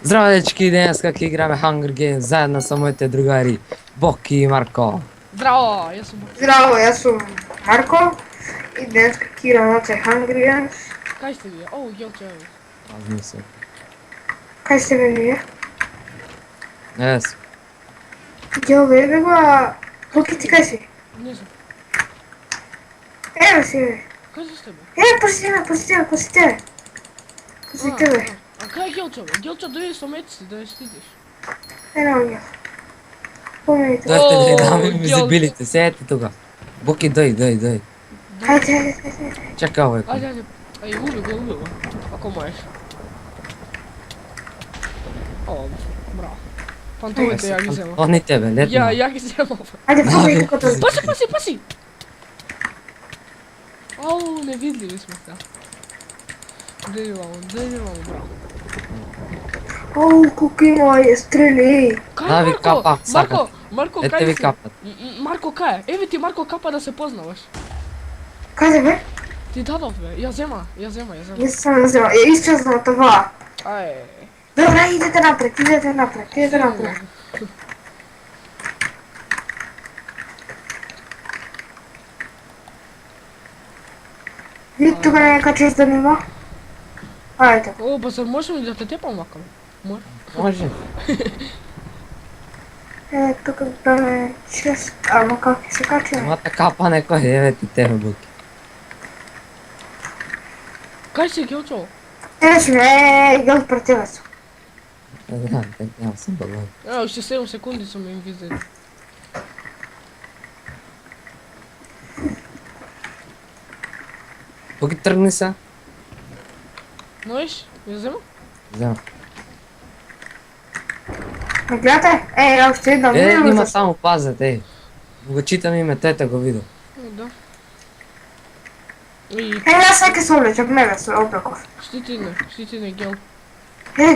Здраво, дечки, днес как играме Hunger Games заедно с моите другари Боки и Марко. Zdravo, ja sam Boki. Zdravo, ja sam Marko i dnes igram oce Hungry Games. Kaj ste vi? O, Gelče, evo. Аз мисля. Kaj ste vi nije? Yes. Gdje ovo jebe go, a Luki ti kaj si? Ne znam. Evo si jebe. Kaj su s tebe? Poslije tebe. A kaj je Gelče, evo? Gelče, dojeli smo metici, da je stidiš. Eno ovdje. Pomenite. Дойте да ви дам Гьол. инвизибилите, седете тук. Боки, дой. Ajde. Чакай, бе. Ajde. Ej, ubi go. Ako možeš. O, bravo. Pantovite, ja gi zemo. Они тебе, летно. Ja gi zemo. Ajde, pomenite ko to je. Pasi! Au, nevidljivi smo ta. Dejivamo, bravo. Koliko ima je streli. Kaj Da, je vi Marko? kapa, sakat. Marko, Ете kaj ви si? капат. Marko, kaj je? Evi ti Marko kapa da se poznavaš. Kaj tebe? Ti dadov, be. Ja zema. Nisam nazvala, je iščezno това. Aj. Dobra, idete naprijed. Вие тук нека че занима. Ajde. O, pa zar možemo i da te tepam ovakav? Može. Може. Тук да ме чрез... Ама как се качва? Ама така па некой, еве ти тебе, Боки. Kaj si, Gelčo? Гел пред тебе съм. Не знам, так няма съм балон. Evo, ще 7 sekundi su me invizili. Боки, тръгни са. Можеш? Я взема? Взема. Ме гледате? Аз ще идам. Нима само пазят, Го читам иметете, го видя. Da. I Аз всеки се облечам, мене се обляков. štiti ne, Gel.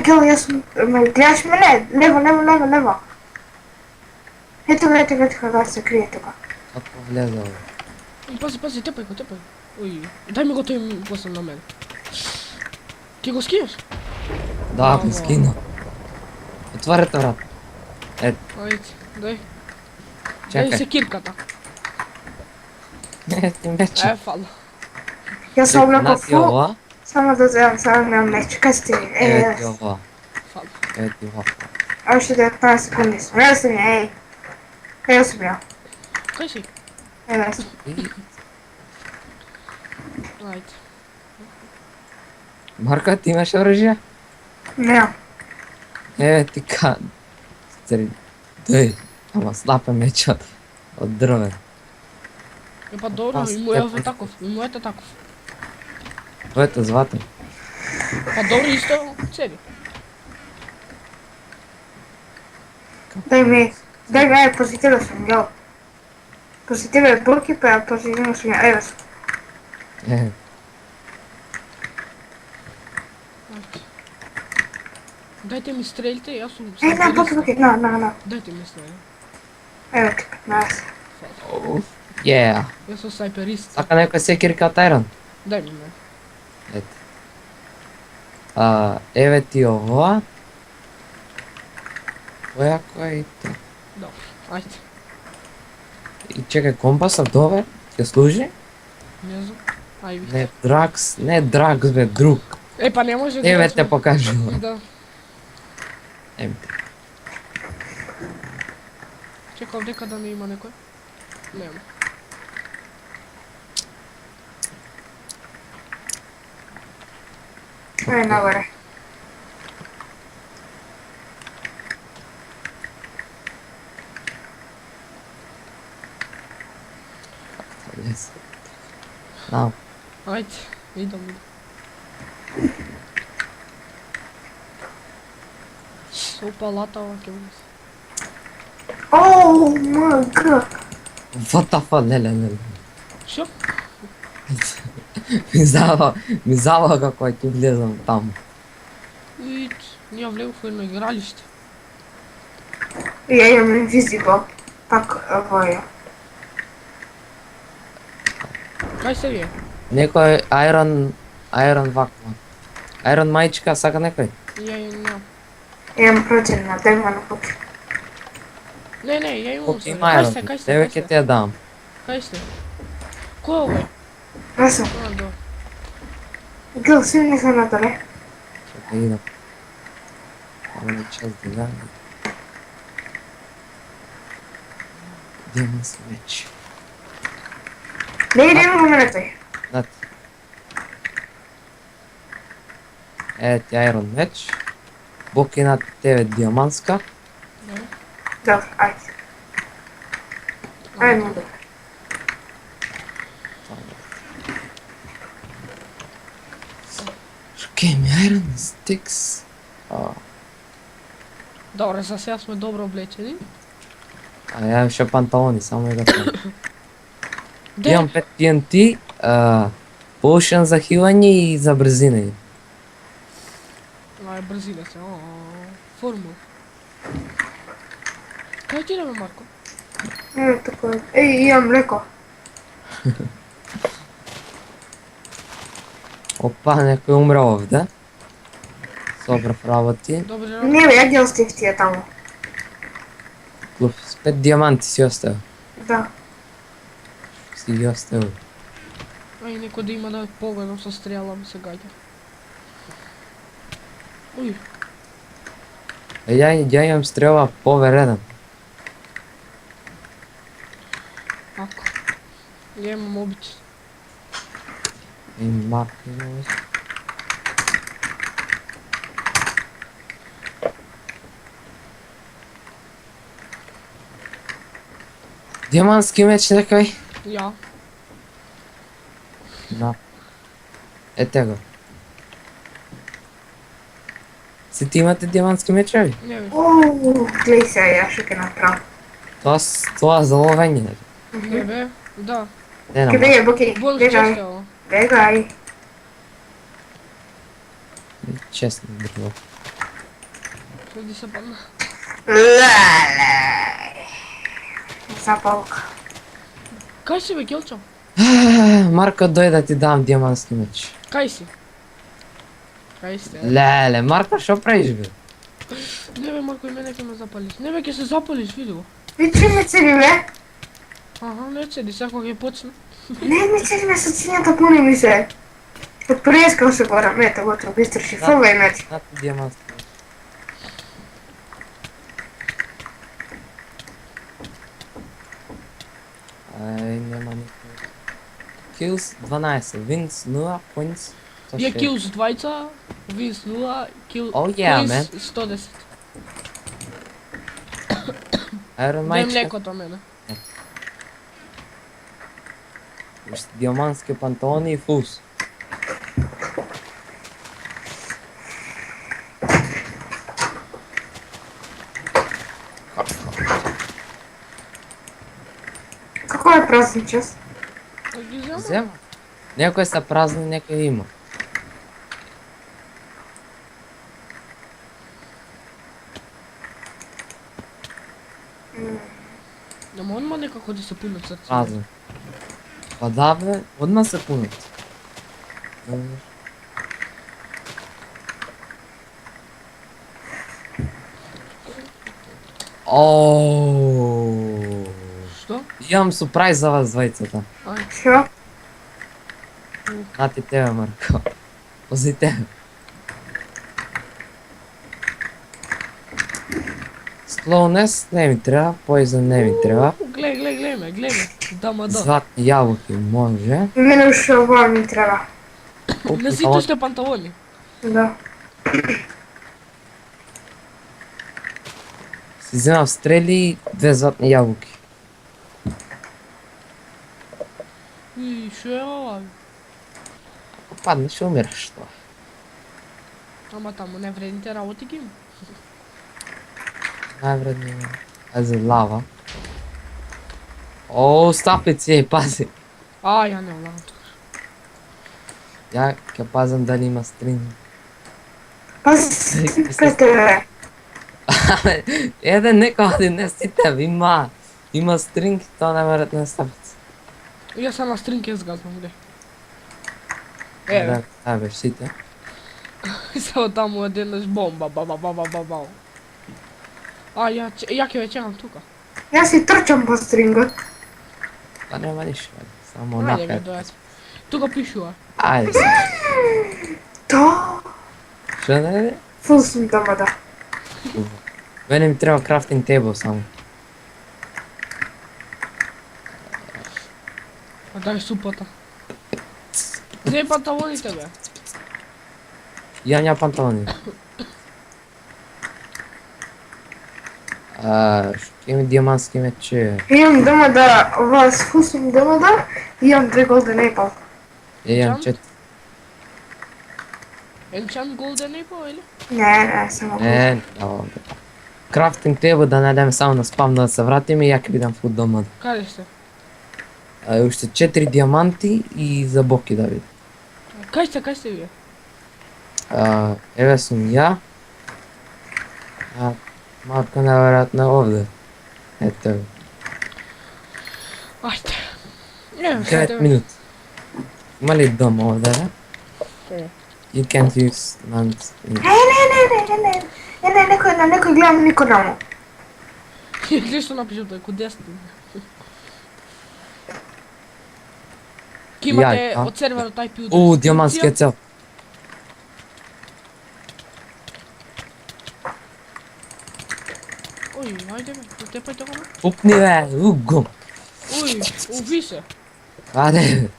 Гел, аз съм... Ме гледаш мене? Лево. Ето гледайте как се крие тук. Ако влезе, бе. Pazi, tepaj go. Oj, daj mi go to im poslam na mene. Ti go skiješ? Да, го скина. Отваряте врат. Ajde, daj. Daj Чакай. sekirkata. Ти вече. Fala. Аз съм обляков Нати фу. ова. Само да вземам само на меч. Kaj ste? Еве ти ова. Fala. Еве ти ова. Още 19 секунди съм. Evo sam ja, Evo sam ja. Kaj si? Evo sam. Ajde. Марко, ти имаш оръжие? Nemam. Еве ти Стари. Дой. Ама слаб е мечът. От дървен. E pa dobro, Pas, i mu je tepaj. takov, takov. Твоето златен. Pa dobro isto, sebi. Daj mi, posjetila sam, jel? Posjetila je Burki, pa ja posjetila sam ja, evo sam. Е, Ajde. Dajte mi streljte, ja sam Na, Burki, na. Dajte mi streljte. Evo ti 15. Е. Ja sam snajperist. Сака някой секирка от Айрон. Daj mi me. Ето. Еве ти ова. Кояко е и то. Dobro, ajde. И чекай, компасът дове? Ще служи? Ne znam. Aj vi. Не Дракс, бе, друг. E pa ne može Еве gledat те smo. покажу. Da. Ем. Čekaj ovdje kada ne ima neko. Nema. Evo nagore. Ау. Ajde, idemo. Sopa lata ovak je uvis. Oh my god. What the fuck, не. Що? Ми залага, който влезам там. И ние влево в едно игралище. Ja imam invisible. Pak, ovo je. Kaj se je? Некой Айрон вакуум. Айрон майчика, сака некой. Ja imam. Имам прочерна, дай ма на пуки. Не, ја имам Колко стори. има Кај айрон? сте, кај сте, Тебе кај ќе сте? те ја дам. Кај сте? Кој е овој? Аз съм. А, да. Гил, си не са на доле. Чакай идам. Ама не час да дам. Диамантски меч. Не идем го мене той. Знати. Ти айрон меч. Боки на тебе диамантска. Да. Добре, айде. Айде, му добре. Окей, ми айрон стикс. Добре, за сега сме добро облечени. А ја имам ше панталони, само и да правим. Де? Имам 5 TNT, potion за хилање и за брзина. Ај, брзина се. Формул. Кај ти идеме, Марко? Не, тако е. Ей, имам млеко. Опа, некој умре овде. Собрав работи. Добре, работа. Не, бе, ја ги остив тия таму. Клуб, с 5 диаманти си оставил. Да. Си ги оставил. Ај, некој да има да погледам со стрела, ми се гаѓа. Уј, Ја имам стрела повереден. ако. Ја имам обич. И мак имам. Диамантски меч некој? Ја. Да. Ете го. Си ти имате диамантски мечеви? Не бе. Гледай сега, ја што ќе направам. Тоа за ловење, нели? Не бе. Да. Не, Каде на е, Боки? Бонус Бегај, честело. бегај. честно дрво. Следи се падна. Леле. Запалка. Кај си бе, Келчо? Марко, дој да ти дам диамантски меч. Кај си? Кај сте? Леле, Марко, шо правиш бе? Не бе, Марко, и мене ќе ме запалиш. Не бе, ќе се запалиш, види го. Вичи ме цели, бе. Аха, не седи, сега ќе почне. Не ми цели ме со синјата пуни ми се. Од прескам се барам, ето готово, бистро шифрувај меч. На ти диамантски меч. Нема никој. Kills 12, wins 0, points Ја 106. kills 2, wins 0, kill Oh yeah, points man. 110. Iron Дај Mike, млекото мене. диамантски панталони и фус. Како е празен час? Да ги взема. Зема. Некои са празни, некои има. Нема одма некако да се пунат срце. Празен. Па да бе, одма се пунат. Ооо. Што? Имам сюрприз за вас двајцата. Ај, Шо? Нати тебе, Марко. Пози тебе. Slowness не ми треба, Poison не ми треба. глеј ме. Дама да. Златни јабуки може. Мене уште ова ми треба. На сите сте панталони. Да. Си вземав стрели и 2 златни јабуки. И шо е ова? Бе? Ако паднеш, умираш тоа. Ама таму невредните работи ги има. Највредно е за лава. О, стапици, пази. А, ја не влавам тука. Ја ќе пазам дали има стринг. Пази, кате, бе. Еден некој не сите, има стринг, тоа не мерат на стапици. Ја се на стринг ја сгазнам, глеј. Еве, Да, бе, сите. само таму еднаш бомба, ба. ja ќе веќе имам тука. Јас си трчам по стрингот. Pa nema ništa. Samo Ајде ми napred. дојаде. Тука пишува. Ajde sad. Да. Što ne ide? Фул сум дома да. Meni mi treba crafting table samo. А дај супата. Где панталоните бе? Ja nja pantaloni. Имам диамантски мече. Имам дома да, вас фул сум дома да, и имам 2 голден apple. Имам Enchant? 4. Enchant Golden Apple или? Не, само Не, dobro. Crafting table da ne idem samo na spam da se vratim i jak idem fut doma. Каде сте? Още 4 диаманти и за боки да видим. Кај сте вие? Еве сум ja. Marko nevjerojatno je ovdje. Eto je. Ајде. Не, 9 minut. Ima li dom ovdje, da? You can't use land. Не, некој гледам никој намо. Гледа што напишав тој, код десно. Ке имате Јајка. од серверот IP Диамантски je cel. Ој, ајде бе, тепај тоа бе. Pukni ve, gum. Ој, уви се. Ajde.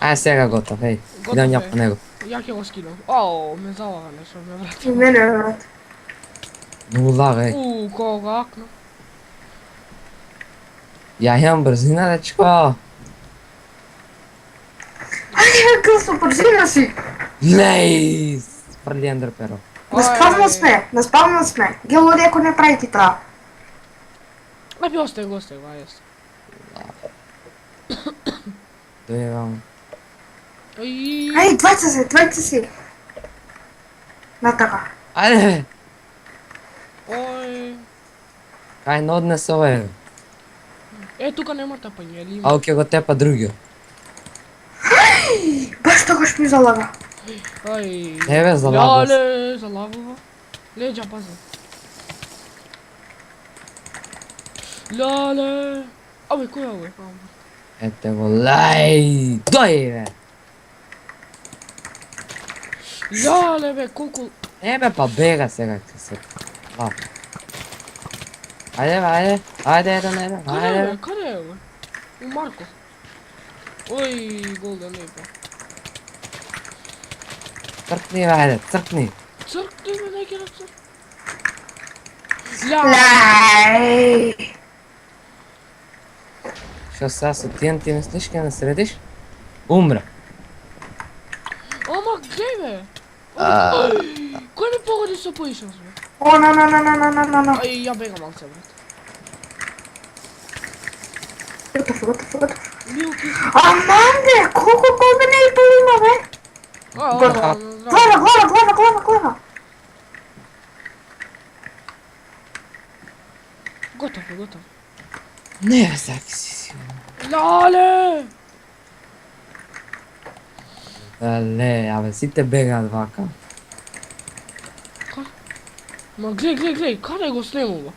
Ajde сега gotov, hej. Готов Idem ja е. po nego. Ја ќе го скинам. Ау, ме залага нешто, ме врати. И мене, брат. No lagaj. Кога акна. Ja imam brzina, dečko. Какъв супер силна си. Lej! Sprli ender pero. Наспавно сме. Гелоди, ако не прави ти това. Лепи остай го, ајде. Dojevam. Ој, Ай, двајца си. На така. Ajde! ој. Kaj ne odnese ove. Тука нема тапање, или има? A ok go tepa drugio. Баш тогаш ми залага. Ај. Еве, залагав се. Леле, залагува. Леđa, пази. Леле. Абе, кој е овој? Ete go, lej! Dojive! Леле, бе, колку... Ebe pa bega сега ќе se. Va. Ajde, ajde. Ajde, jedan, Каде е, ajde. бе? Каде е, бе? У Марко. Ој, голден епа. Crkni, ajde, crkni. Цркни, бе, неќе да црк. Леле. Лай. Što sad su TNT misliš kaj nasrediš? Umre. Ама, глеј, бе. Кој ми погоди со поишас, бе? О, на. Ај, ја бегам малце, брат. Готов. Милки. Аманде, колко голден apple има, бе? Глава. Готов е, готов. Ne, zaki si. Леле! Le, abе, si te bega vaka. Ма глеј, каде го снемува?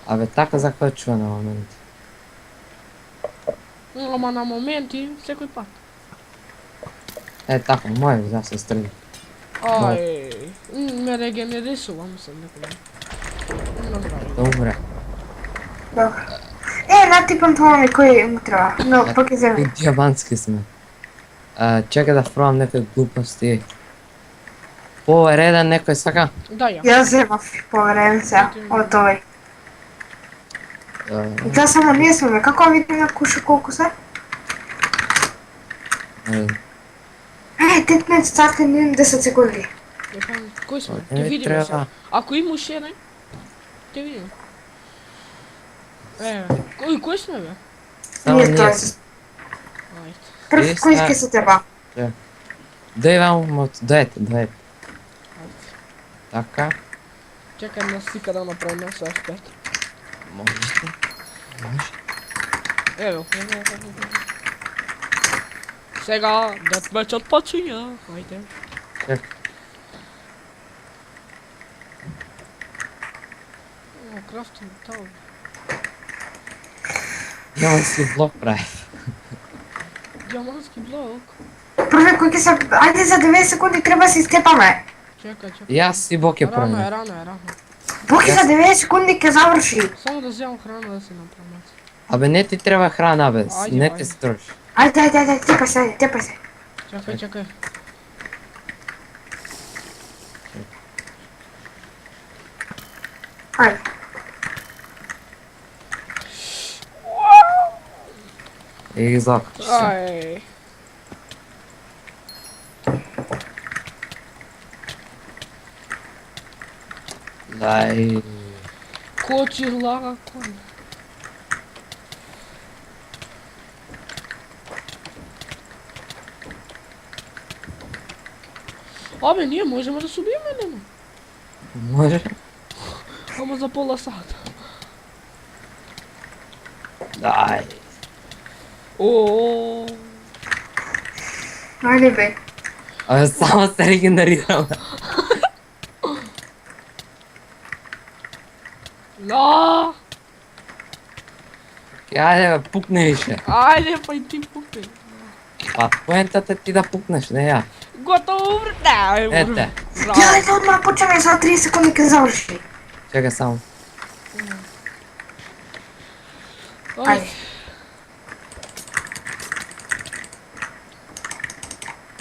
Abе, tako zakvačува na moment. Ама на моменти, секој пат. Tako, moje, da se strli. Ај, ме регенерисува, мислам некој. На здраве. Da umre. Добро. Натипам това кој му треба, но пак е земе. Diamantski sme. Čekaj da probam neke gluposti. Ovo je redan, neko je saka. Да, ја. Јас земав поверен се од овој. И тоа само ние сме, како видиме куша колку се? 15 сати и 10 секунди. Кој сме? Не Ќе видиме треба. се. Ако имаш еден, ќе видиме. Кој сме, бе? Samo Ние nije тоа se. се. Прв кој иска се теба? Daj vam od, dajte. Така. Чекај на сика да направим на слеш 5. Možete. Može. Ево. Сега, детмечот почиња. Ајде. Чек. крафтинг таун. Ямански блок прави. Диамантски блок. Први, кои са... Ајде за 2 секунди треба да се изтепаме. Чекай. И аз и Бог е Рано прави. е, рано е, рано. Боки за 2 секунди ќе заврши. Само да вземам храна да се направя. Абе не ти трябва храна, бе. Айде, Не айде. те строж. Ајде, тепай се, тепай се. Чакай. Ајде. И ги закачи се. Ай. Дай. Кочи лага кон. Абе, ние можем да се убиеме, нема. Може? Ама за пола сата. Дай. О. Ајде бе. Абе само се регенерирам. Да. Айде бе, пукне više. Айде, па и ти пукай. А поентата е ти да пукнеш, не я. Готово, да, Ете. Ајде одмah почнеме за 30 секунди ќе заврши. Чекай само. Ајде.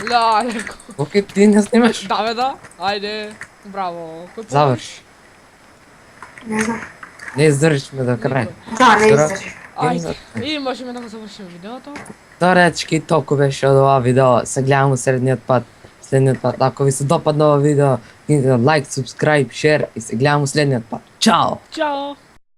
Да, леко. Окей, ти не снимаш? Да, бе, да. Айде. Браво. Кој Завърши. Не знам. Не издържиш ме до края. Да, не Здраво. издржи. Ајде. И можеме да го завршим видеото. Доречки, толкова беше от това видео. Се гледаме следният път. Ако ви се допадна това видео, кинете лайк, субскрайб, шер и се гледаме следният път. Чао! Чао.